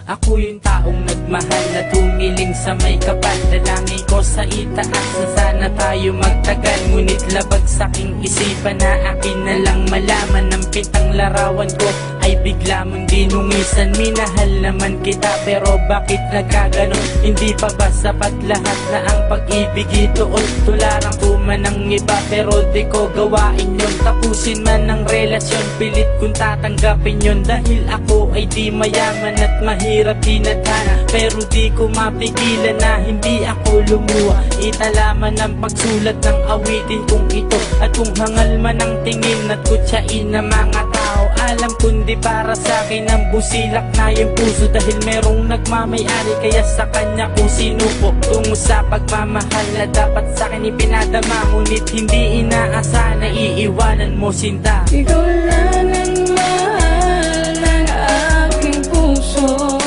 Ako yung taong nagmahal na tumiling sa may kapal. Dalangin ko sa itaas na sana tayo magtagal. Ngunit labag sa aking isipan na akin na lang malaman. Ang pitang larawan ko ay bigla mong dinungisan. Minahal naman kita pero bakit nagkaganon? Hindi pa ba sapat lahat na ang pag-ibig itoon? Tularang tuman ng iba pero di ko gawain yun. Tapusin man ang relasyon, pilit kong tatanggapin yun. Dahil ako ay di mayaman at mahirap tinadhana, pero di ko mapigilan na hindi ako lumuha. Italaman ang pagsulat ng awitin kong ito, at kung hangal man ang tingin at kutsain ng mga tao, alam kundi para sa akin ang busilak na yung puso. Dahil merong nagmamayari kaya sa kanya ko sinuko. Tungo sa pagmamahal na dapat sa akin ipinadama, ngunit hindi inaasa na iiwanan mo sinta. Ikaw lang ang mahal ng aking puso.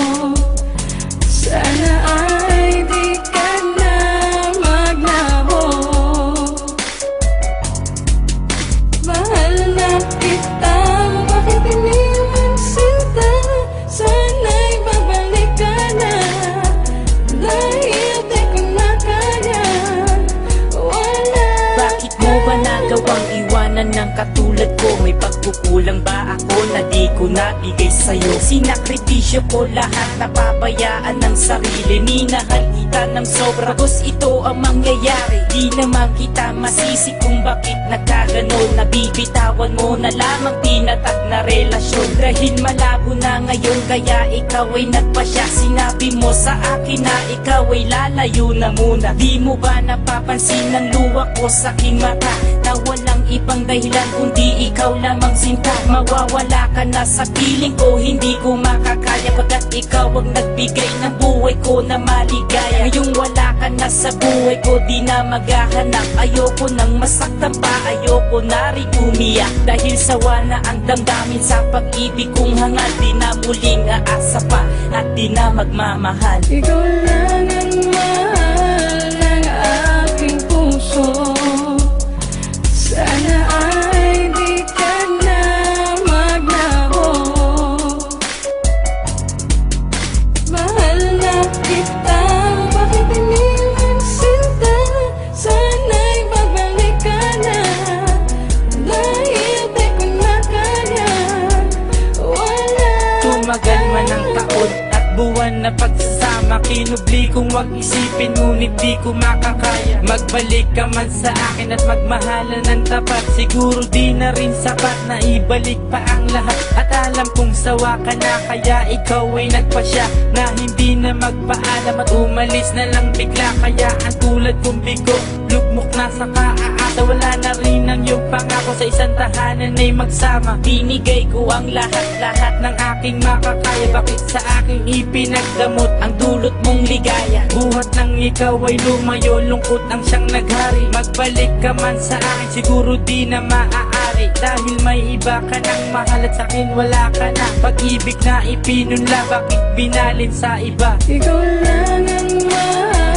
Sana ay di ka na maglaho. Mahal na kita, bakit iniwan sinta? Sana'y babalik ka na, dahil di ko na kaya. Wala. Bakit mo ba nagawang iwanan ng katulad ko? May pagkukulang ba ako na di ko nabigay sa'yo? Sinakripisyo ko lahat, napabayaan ng sarili. Minahal kita ng sobra, tapos ito ang mangyayari. Di naman kita masisi kung bakit nagkaganon. Nabibitawan mo na lamang tinatag na relasyon. Dahil malabo na ngayon kaya ikaw ay nagpasya. Sinabi mo sa akin na ikaw ay lalayo na muna. Di mo ba napapansin ang luha ko sa aking mata, na walang ibang dahilan kundi ikaw lamang sinta? Mawawala ka na sa piling ko, hindi ko makakaya, pagkat ikaw ang nagbigay ng buhay ko na maligaya. Ngayong wala ka na sa buhay ko, di na maghahanap. Ayoko nang masaktan pa, ayoko na rin umiyak. Dahil sawa na ang damdamin sa pag-ibig kong hangal. Di na muling aasa pa at di na magmamahal. Ikaw lang ang mahal ng aking puso. Sana ay di ka na maglaho. Mahal na kita, bakit iniwan sinta? Sana'y babalik ka na, dahil di ko na kaya. Wala. Tumagal man ang taon at buwan na pagsasama, kinubli kong wag isipin ngunit di ko makakaya. Magbalik ka man sa akin at magmahalan ng tapat, siguro di na rin sapat na ibalik pa ang lahat. At alam kong sawa ka na kaya ikaw ay nagpasya na hindi na magpaalam at umalis na lang bigla. Kaya ang tulad kong bigo, lugmok na sa kaaata. Wala na rin ang iyong pangako sa isang tahanan ay magsama. Binigay ko ang lahat-lahat ng aking makakaya. Bakit sa aking ipinagdamot ang dulot mong ligaya? Buhat ng ikaw ay lumayo, lungkot ang siyang naghari. Magbalik ka man sa akin, siguro di na maaari. Dahil may iba ka ng mahal at sa akin wala ka na. Pag-ibig na ipinunla, bakit binalin sa iba? Ikaw lang ang mahal